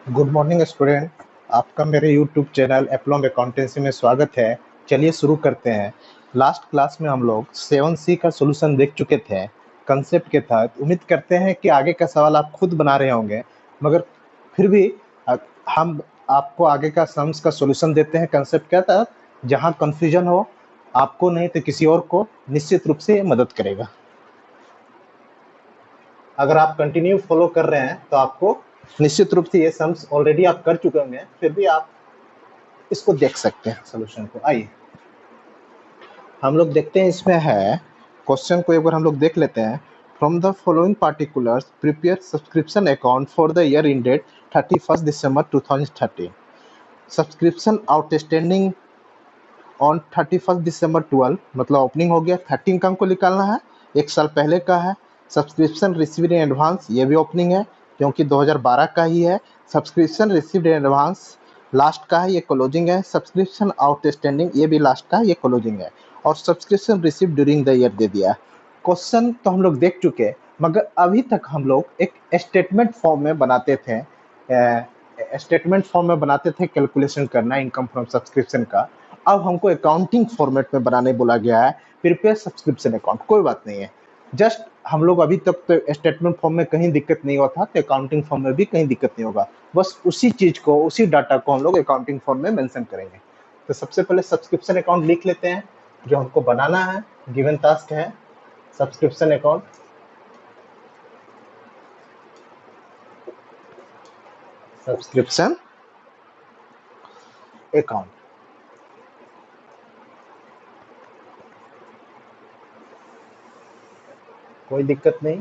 Good morning student. आपका मेरे YouTube channel एप्लॉम accountancy में स्वागत है। चलिए शुरू करते हैं। लास्ट क्लास में हम लोग 7C का सॉल्यूशन देख चुके थे कंसेप्ट के तहत। उम्मीद करते हैं कि आगे का सवाल आप खुद बना रहे होंगे, मगर फिर भी हम आपको आगे का सम्स का सॉल्यूशन देते हैं कंसेप्ट के तहत। जहां कंफ्यूजन हो, आपको नहीं तो किसी और को निश्चित रूप से ये मदद करेगा। अगर आप कंटिन्यू फॉलो कर रहे हैं तो आपको निश्चित रूप से ये सम्स ऑलरेडी आप कर चुके होंगे, फिर भी आप इसको देख सकते हैं सॉल्यूशन को। आइए हम लोग देखते हैं। इसमें है क्वेश्चन को एक बार हम लोग देख लेते हैं। From the following particulars prepare subscription account for the year ended 31 December 2013। Subscription outstanding on 31 December 12, मतलब ओपनिंग हो गया। 13 का हमको निकालना है, एक साल पहले का है। सब्सक्रिप्शन रिसीव्ड इन एडवांस, ये भी ओपनिंग है क्योंकि 2012 का ही है। Subscription received in advance last का है, ये क्लोजिंग है। सब्सक्रिप्शन आउटस्टैंडिंग, ये भी लास्ट का है, ये क्लोजिंग है। और subscription received during the year दे दिया। क्वेश्चन तो हम लोग देख चुके हैं, मगर अभी तक हम लोग एक स्टेटमेंट फॉर्म में बनाते थे। स्टेटमेंट फॉर्म में बनाते थे कैलकुलेशन करना इनकम फ्रॉम सब्सक्रिप्शन का। अब हमको अकाउंटिंग फॉर्मेट में बनाने बोला गया है, प्रिपेयर सब्सक्रिप्शन अकाउंट। कोई बात नहीं है, जस्ट हम लोग अभी तक तो स्टेटमेंट फॉर्म में कहीं दिक्कत नहीं हुआ था, तो अकाउंटिंग फॉर्म में भी कहीं दिक्कत नहीं होगा। बस उसी चीज को, उसी डाटा को हम लोग अकाउंटिंग फॉर्म में मेंशन करेंगे। तो सबसे पहले सब्सक्रिप्शन अकाउंट लिख लेते हैं जो हमको बनाना है। गिवन टास्क है सब्सक्रिप्शन अकाउंट। सब्सक्रिप्शन अकाउंट, कोई दिक्कत नहीं,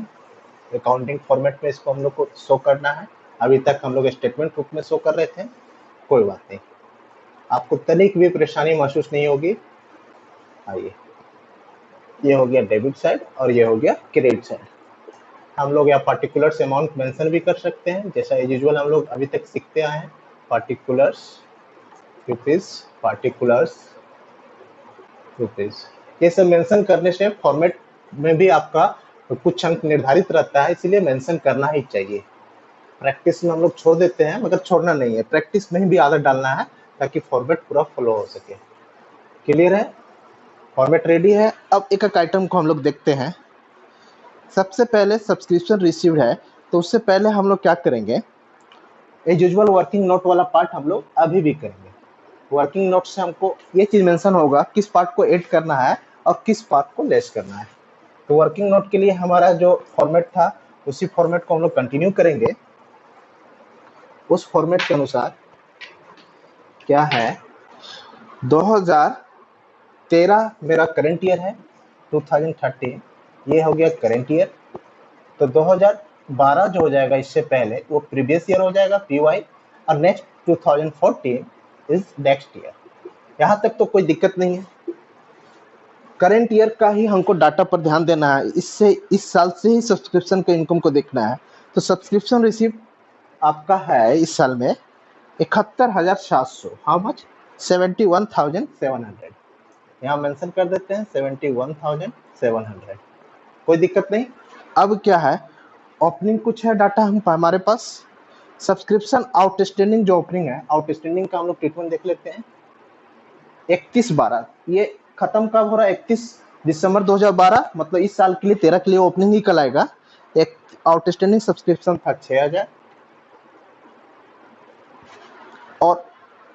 अकाउंटिंग फॉर्मेट में इसको हम लोग को शो करना है। अभी तक हम लोग स्टेटमेंट रूप में शो कर रहे थे, कोई बात नहीं, आपको तनिक भी परेशानी महसूस नहीं होगी। आइए, ये हो गया डेबिट साइड और ये हो गया क्रेडिट साइड। हम लोग यहाँ पार्टिकुलर्स अमाउंट मेंशन भी कर सकते हैं, जैसा एज यूजुअल हम लोग अभी तक सीखते आए हैं। पार्टिकुलर्स रुपीज, पार्टिकुलर्स रुपीज, ये सब मेंशन करने से फॉर्मेट में भी आपका कुछ अंक निर्धारित रहता है, इसलिए मेंशन करना ही चाहिए। प्रैक्टिस में हम लोग छोड़ देते हैं, मगर छोड़ना नहीं है, प्रैक्टिस में ही भी आदत डालना है ताकि फॉर्मेट पूरा फॉलो हो सके। क्लियर है? फॉर्मेट रेडी है। अब एक एक आइटम को हम लोग देखते हैं। सबसे पहले सब्सक्रिप्शन रिसीव्ड है, तो उससे पहले हम लोग क्या करेंगे, एज यूजुअल वर्किंग नोट वाला पार्ट हम लोग अभी भी करेंगे। वर्किंग नोट से हमको ये चीज मेंशन होगा किस पार्ट को ऐड करना है और किस पार्ट को लेस करना है। तो वर्किंग नोट के लिए हमारा जो फॉर्मेट था उसी फॉर्मेट को हम लोग कंटिन्यू करेंगे। उस फॉर्मेट के अनुसार क्या है, 2013 मेरा करंट ईयर है, 2013 ये हो गया करंट ईयर। तो 2012 जो हो जाएगा इससे पहले वो प्रीवियस ईयर हो जाएगा पीवाई, और नेक्स्ट 2014 इज नेक्स्ट ईयर। यहाँ तक तो कोई दिक्कत नहीं है। करंट ईयर का ही हमको डाटा पर ध्यान देना है, इससे इस साल से ही सब्सक्रिप्शन के इनकम को देखना है। तो सब्सक्रिप्शन रिसीव आपका है इस साल में 71,700। How much? 71,700। यहाँ मेंशन कर देते हैं 71,700, कोई दिक्कत नहीं। अब क्या है, ओपनिंग कुछ है डाटा हम हमारे पास। सब्सक्रिप्शन आउटस्टैंडिंग जो ओपनिंग है, आउटस्टैंडिंग का हम लोग ट्रीटमेंट देख लेते हैं। 31/12 ये खत्म कब हो रहा है? 31 दिसंबर 2012, मतलब इस साल के लिए 13 के लिए ओपनिंग ही कल आएगा। एक आउटस्टैंडिंग सब्सक्रिप्शन था 6,000। और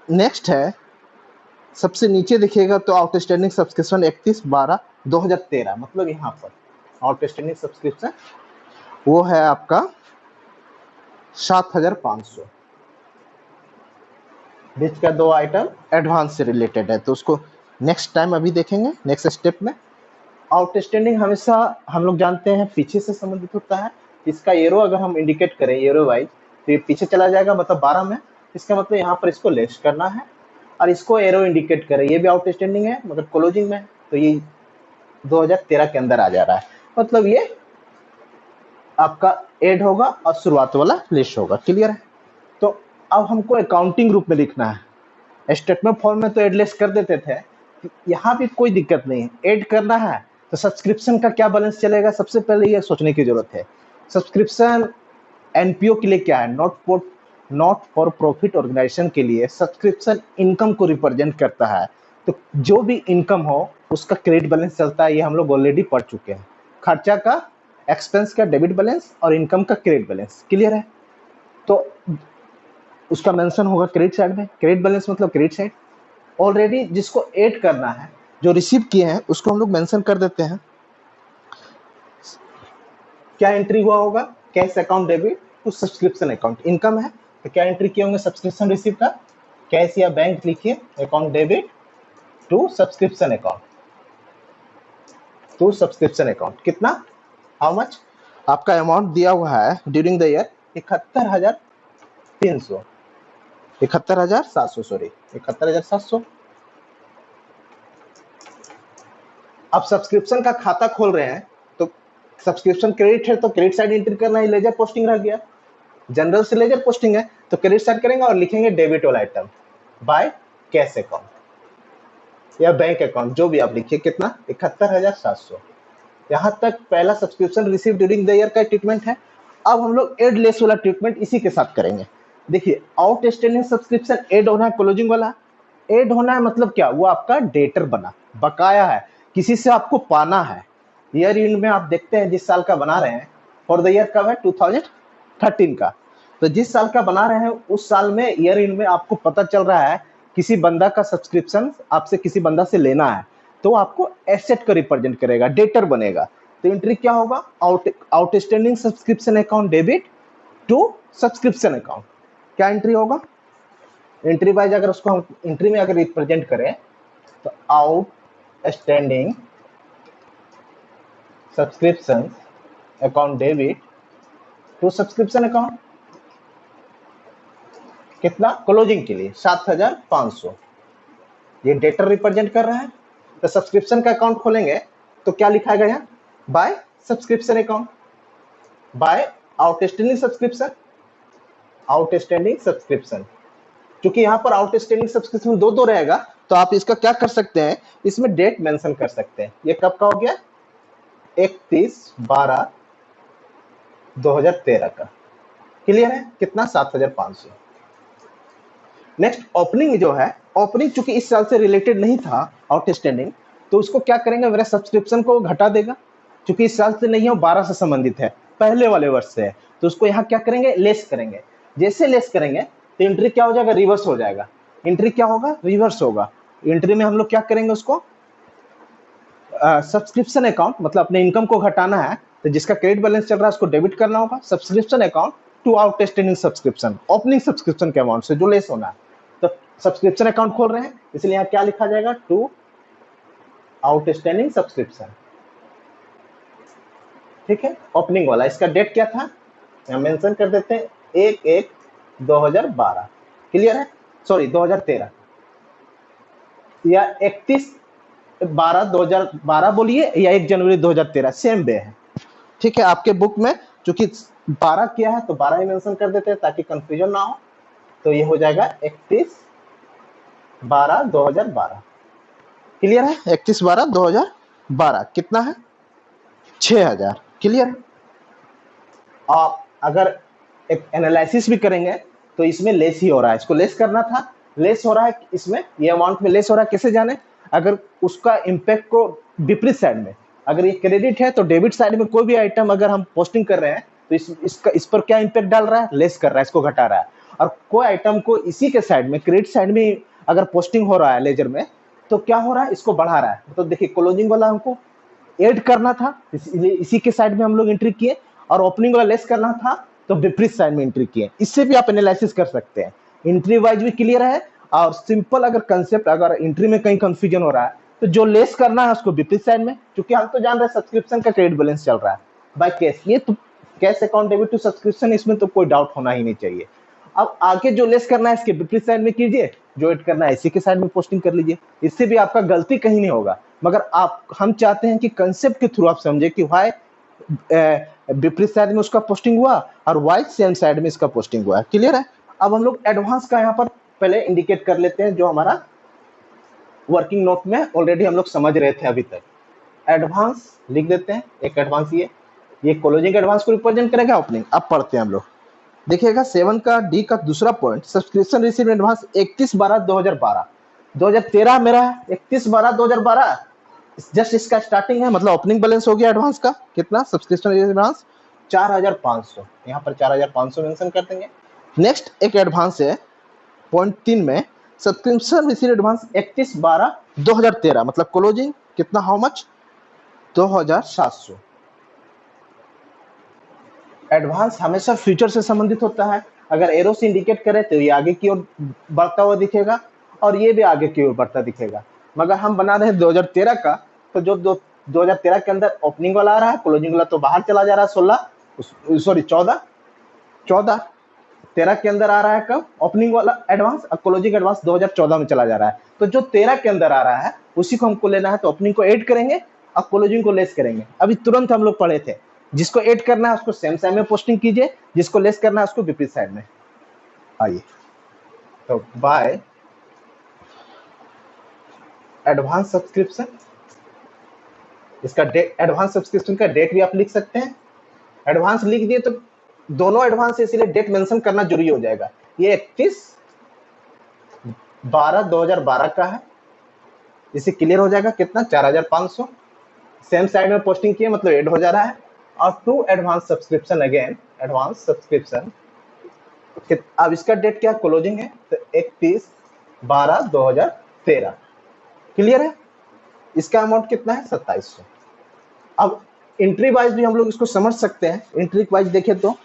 नेक्स्ट है, सबसे नीचे देखिएगा तो आउटस्टैंडिंग सब्सक्रिप्शन 31/12/2013, मतलब यहाँ पर आउटस्टैंडिंग सब्सक्रिप्शन वो है आपका 7,500। बीच का दो आइटम एडवांस से रिलेटेड है, तो उसको नेक्स्ट टाइम अभी देखेंगे नेक्स्ट स्टेप में। आउटस्टैंडिंग हमेशा हम लोग जानते हैं पीछे से संबंधित होता है। इसका एरो अगर हम इंडिकेट करें एरो वाइज, तो ये पीछे चला जाएगा, मतलब 12 में। इसका मतलब यहाँ पर इसको लेस करना है, और इसको एरो इंडिकेट करें, ये भी आउटस्टैंडिंग है मगर क्लोजिंग में, तो ये 2013 के अंदर आ जा रहा है, मतलब ये आपका एड होगा और शुरुआत वाला लेस होगा। क्लियर है? तो अब हमको अकाउंटिंग रूप में लिखना है। स्टेटमेंट फॉर्म में तो एडलेस कर देते थे, यहाँ भी कोई दिक्कत नहीं है, ऐड करना है। तो सब्सक्रिप्शन का क्या बैलेंस चलेगा, सबसे पहले ये सोचने की जरूरत है। सब्सक्रिप्शन एनपीओ के लिए क्या है, not not for profit organisation के लिए सब्सक्रिप्शन इनकम को रिप्रेजेंट करता है। तो जो भी इनकम हो उसका क्रेडिट बैलेंस चलता है, ये हम लोग ऑलरेडी पढ़ चुके हैं। खर्चा का, एक्सपेंस का डेबिट बैलेंस और इनकम का क्रेडिट बैलेंस, क्लियर है। तो उसका मेंशन होगा क्रेडिट साइड में, क्रेडिट बैलेंस मतलब क्रेडिट साइड। ऑलरेडी जिसको ऐड करना है, जो रिसीव किए हैं उसको हम लोग मेंशन कर देते हैं। क्या एंट्री हुआ होगा, cash account debit to subscription account. Income है तो क्या एंट्री किए होंगे, सब्सक्रिप्शन रिसीव का, कैश या बैंक लिखिए, account debit to subscription account, to subscription account. कितना, हाउ मच, आपका अमाउंट दिया हुआ है ड्यूरिंग द ईयर 71,300, 71,700, सॉरी 71,700। अब सब्सक्रिप्शन का खाता खोल रहे हैं तो सब्सक्रिप्शन क्रेडिट है तो क्रेडिट साइड एंट्री करना है, लेजर पोस्टिंग रह गया, जनरल से लेजर पोस्टिंग है तो क्रेडिट साइड करेंगे और लिखेंगे डेबिट वाला आइटम बाय कैश अकाउंट या बैंक अकाउंट, जो भी आप लिखिए। कितना, 71,700। यहां तक पहला subscription receive during the year का ट्रीटमेंट है। अब हम लोग एड लेस वाला ट्रीटमेंट इसी के साथ करेंगे। देखिए, आउटस्टैंडिंग सब्सक्रिप्शन एड होना है, क्लोजिंग वाला एड होना है मतलब क्या, वो आपका डेटर बना, बकाया है, किसी से आपको पाना है। ईयर एंड में आप देखते हैं जिस साल का बना रहे हैं, फॉर द ईयर कब है, 2013 का, तो जिस साल का बना रहे हैं उस साल में ईयर एंड में आपको पता चल रहा है किसी बंदा का सब्सक्रिप्शन आपसे किसी बंदा से लेना है, तो आपको एसेट को रिप्रेजेंट करेगा, डेटर बनेगा। तो एंट्री क्या होगा, outstanding subscription account debit to subscription account. क्या एंट्री होगा, एंट्री वाइज अगर उसको हम एंट्री में अगर रिप्रेजेंट करें तो outstanding subscription account debit to subscription account. कितना, क्लोजिंग के लिए 7,500, ये डेटर रिप्रेजेंट कर रहा है। तो सब्सक्रिप्शन का अकाउंट खोलेंगे तो क्या लिखा गया, by subscription account, by outstanding subscription, outstanding subscription. क्योंकि यहाँ पर आउटस्टैंडिंग सब्सक्रिप्शन दो रहेगा तो आप इसका क्या कर सकते हैं, इसमें डेट मेंशन कर सकते हैं। ये कब का हो गया, 31/12/2013 का, क्लियर है। कितना, 7,500। नेक्स्ट ओपनिंग जो है, ओपनिंग चूंकि इस साल से रिलेटेड नहीं था आउटस्टैंडिंग, तो उसको क्या करेंगे, मेरा सब्सक्रिप्शन को घटा देगा, क्योंकि इस साल से नहीं है, 12 से संबंधित है, पहले वाले वर्ष से है, तो उसको यहाँ क्या करेंगे, लेस करेंगे। जैसे लेस करेंगे तो एंट्री क्या हो जाएगा, रिवर्स हो जाएगा। एंट्री क्या होगा, रिवर्स होगा। एंट्री में हम लोग क्या करेंगे, उसको सब्सक्रिप्शन अकाउंट मतलब अपने इनकम को घटाना है, तो जिसका क्रेडिट बैलेंस चल रहा है उसको डेबिट करना होगा, subscription account to outstanding subscription, opening subscription के अमाउंट से जो लेस होना है। तो सब्सक्रिप्शन अकाउंट खोल रहे हैं इसलिए यहाँ क्या लिखा जाएगा, टू आउटस्टैंडिंग सब्सक्रिप्शन, ठीक है। ओपनिंग वाला इसका डेट क्या था, यहाँ मेंशन कर देते हैं 1/1/2012, क्लियर है, सॉरी 2013 या 31/12/2012 बोलिए या 1 जनवरी 2013, सेम डे है, ठीक है। आपके बुक में चूंकि 12 किया है तो 12 ही मेंशन कर देते हैं ताकि कंफ्यूजन ना हो। तो ये हो जाएगा 31/12/2012, क्लियर है। 31/12/2012 कितना है, 6,000, क्लियर है। आप अगर एक एनालिसिस भी करेंगे तो इसमें लेस ही हो रहा है, इसको लेस करना था, लेस हो रहा है इसमें, ये अमाउंट में लेस हो रहा है, कैसे जाने, अगर उसका इम्पैक्ट को विपरीत साइड में, अगर ये क्रेडिट है तो डेबिट साइड में कोई भी आइटम अगर हम पोस्टिंग कर रहे हैं तो इस पर क्या इम्पैक्ट डाल रहा है, लेस कर रहा है, इसको घटा रहा है। और कोई आइटम को इसी के साइड में, क्रेडिट साइड में अगर पोस्टिंग हो रहा है लेजर में, तो क्या हो रहा है, इसको बढ़ा रहा है। तो देखिए, क्लोजिंग वाला हमको ऐड करना था, इसलिए इसी के साइड में हम लोग एंट्री किए, और ओपनिंग वाला लेस करना था तो विपरीत साइड में एंट्री किए। इससे भी आप एनालिसिस कर सकते हैं, एंट्री वाइज भी क्लियर है। और सिंपल अगर कंसेप्ट, अगर एंट्री में कहीं कंफ्यूजन हो रहा है तो जो लेस करना है उसको विपरीत साइड में, क्योंकि हम तो जान रहे हैं सब्सक्रिप्शन का क्रेडिट बैलेंस चल रहा है बाय कैश, ये तो cash account debit to subscription, इसमें तो कोई डाउट होना ही नहीं चाहिए। अब आगे जो लेस करना है इसके विपरीत साइड में कीजिए, जो ऐड करना है इसी के साइड में पोस्टिंग कर लीजिए, इससे भी आपका गलती कहीं नहीं होगा। मगर हम चाहते हैं कि कंसेप्ट के थ्रू आप समझे कि वाई विपरीत साइड में उसका पोस्टिंग हुआ और वाई सेम साइड में इसका पोस्टिंग हुआ है, क्लियर है। अब हम लोग एडवांस का यहाँ पर पहले इंडिकेट कर लेते हैं, जो हमारा वर्किंग नोट में ऑलरेडी हम लोग समझ रहे थे अभी तक। एडवांस लिख देते हैं, एक एडवांस ये क्लोजिंग एडवांस को रिप्रेजेंट करेगा, ओपनिंग। अब पढ़ते हैं हम लोग, देखिएगा 7 का डी का दूसरा पॉइंट, सब्सक्रिप्शन रिसीव एडवांस 31/12/2012। 2013 मेरा है, 31/12/2012 जस्ट इसका स्टार्टिंग है, मतलब ओपनिंग बैलेंस हो गया एडवांस का कितना, सब्सक्रिप्शन एडवांस 4500, यहाँ पर 4500 मेंशन कर देंगे। नेक्स्ट एक एडवांस है पॉइंट 3 में, सब्सक्रिप्शन रिसीव एडवांस 31/12/2013, मतलब क्लोजिंग कितना, हाउ मच, 2700। एडवांस हमेशा फ्यूचर से संबंधित होता है, अगर एरो से इंडिकेट करे तो ये आगे की ओर बढ़ता हुआ दिखेगा और ये भी आगे की ओर बढ़ता दिखेगा। मगर हम बना रहे हैं 2013 का, तो जो 2013 के अंदर ओपनिंग वाला आ रहा है, क्लोजिंग वाला तो बाहर चला जा रहा है, 14 13 के अंदर आ रहा है कब ओपनिंग वाला एडवांस, और क्लोजिंग एडवांस 2014 में चला जा रहा है। तो जो 13 के अंदर आ रहा है उसी को हमको लेना है, तो ओपनिंग को ऐड करेंगे और क्लोजिंग को लेस करेंगे। अभी तुरंत हम लोग पढ़े थे, जिसको ऐड करना है उसको सेम साइड में पोस्टिंग कीजिए, जिसको लेस करना है उसको विपरीत साइड में। आइए, तो बाय एडवांस सब्सक्रिप्शन, इसका डेट, एडवांस सब्सक्रिप्शन का डेट भी आप लिख सकते हैं। एडवांस लिख दिए तो दोनों एडवांस, इसलिए डेट मेंशन करना जरूरी हो जाएगा। ये 31/12/2012 का है, इसे क्लियर हो जाएगा कितना, 4500। सेम साइड में पोस्टिंग किए मतलब ऐड हो जा रहा है। और to advance subscription, again advance subscription, अब इसका डेट क्या क्लोजिंग है, तो 31/12/2013, क्लियर है। इसका अमाउंट कितना है, 2700। अब एंट्री वाइज भी हम लोग इसको समझ सकते हैं। एंट्री वाइज देखें तो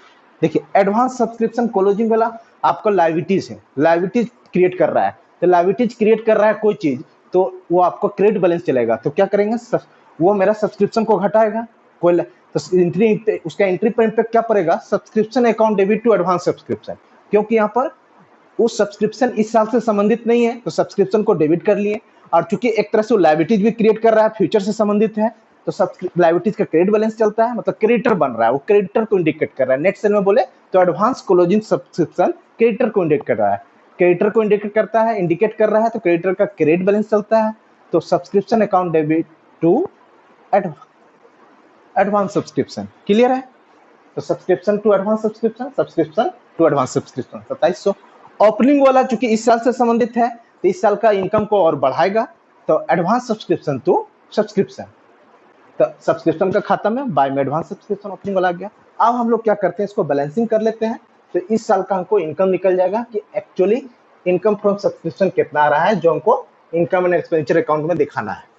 देखिए, एडवांस सब्सक्रिप्शन क्लोजिंग वाला आपका लाइबिलिटीज है, लाइबिलिटीज क्रिएट कर रहा है, तो लाइबिलिटीज क्रिएट कर रहा है कोई चीज, तो वो आपको क्रेडिट बैलेंस चलेगा। तो क्या करेंगे, वो मेरा सब्सक्रिप्शन को घटाएगा कोई, तो एंट्री, उसका एंट्री पर इम्पैक्ट क्या पड़ेगा, subscription account debit to advance subscription, क्योंकि यहाँ पर वो सब्सक्रिप्शन इस साल से संबंधित नहीं है, तो सब्सक्रिप्शन को डेबिट कर लिए। और चूंकि एक तरह से वो लाइबिलिटीज भी क्रिएट कर रहा है, फ्यूचर से संबंधित है, तो सब लाइबिलिटीज का क्रेडिट बैलेंस चलता है, मतलब क्रेडिटर बन रहा है, वो क्रेडिटर को इंडिकेट कर रहा है। नेट सेल में बोले तो एडवांस क्लोजिंग सब्सक्रिप्शन क्रेडिटर को इंडिकेट कर रहा है, क्रेडिटर को इंडिकेट करता है, इंडिकेट कर रहा है, तो क्रेडिटर का क्रेडिट बैलेंस चलता है। तो subscription account debit to advance subscription, clear है। तो subscription to advance subscription, subscription to advance subscription 2700। Opening वाला चूंकि इस साल से संबंधित है, तो इस साल का इनकम को और बढ़ाएगा, तो एडवांस सब्सक्रिप्शन टू सब्सक्रिप्शन, तो सब्सक्रिप्शन का खाता में बाय में एडवांस सब्सक्रिप्शन ओपनिंग वाला आ गया। अब हम लोग क्या करते हैं, इसको बैलेंसिंग कर लेते हैं, तो इस साल का हमको इनकम निकल जाएगा कि एक्चुअली इनकम फ्रॉम सब्सक्रिप्शन कितना आ रहा है, जो हमको इनकम एंड एक्सपेंडिचर अकाउंट में दिखाना है।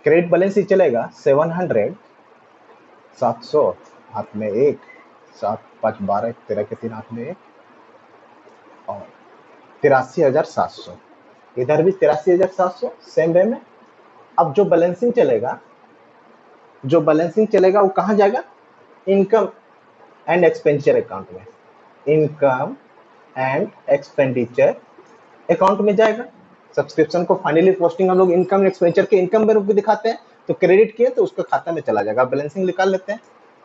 क्रेडिट बैलेंस ही चलेगा 700, 700 हाथ में 1, 7 5 12 13 के 3 हाथ में 1, और 83,700, इधर भी 83,700 सेम वे में। अब जो बैलेंसिंग चलेगा वो कहाँ जाएगा, इनकम एंड एक्सपेंडिचर अकाउंट में, इनकम एंड एक्सपेंडिचर अकाउंट में जाएगा। सब्सक्रिप्शन को फाइनली पोस्टिंग हम लोग इनकम एक्सपेंडिचर के इनकम में रूप में दिखाते हैं, तो क्रेडिट किए तो उसका खाता में चला जाएगा। बैलेंसिंग निकाल लेते हैं,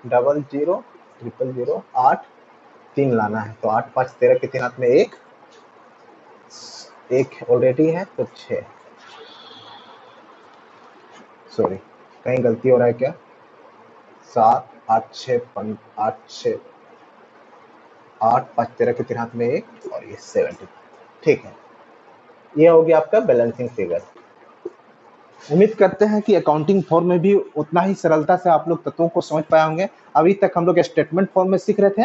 000000 8 3 लाना है, तो 8 5 13 के 3 हाथ में 1 ऑलरेडी है, तो 6, सॉरी कहीं गलती हो रहा है क्या, 7 8 6 8 6 8 5 13 के 3 हाथ में 1 और ये 70, ठीक है। ये हो गया आपका बैलेंसिंग फिगर। उम्मीद करते हैं कि अकाउंटिंग फॉर्म में भी उतना ही सरलता से आप लोग तत्वों को समझ पाए होंगे। अभी तक हम लोग स्टेटमेंट फॉर्म में सीख रहे थे,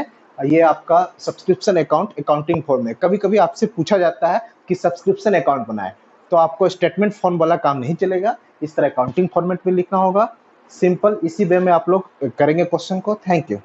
ये आपका सब्सक्रिप्शन अकाउंट अकाउंटिंग फॉर्म में। कभी कभी आपसे पूछा जाता है कि सब्सक्रिप्शन अकाउंट बनाए, तो आपको स्टेटमेंट फॉर्म वाला काम नहीं चलेगा, इस तरह अकाउंटिंग फॉर्मेट में लिखना होगा। सिंपल इसी वे में आप लोग करेंगे क्वेश्चन को। Thank you.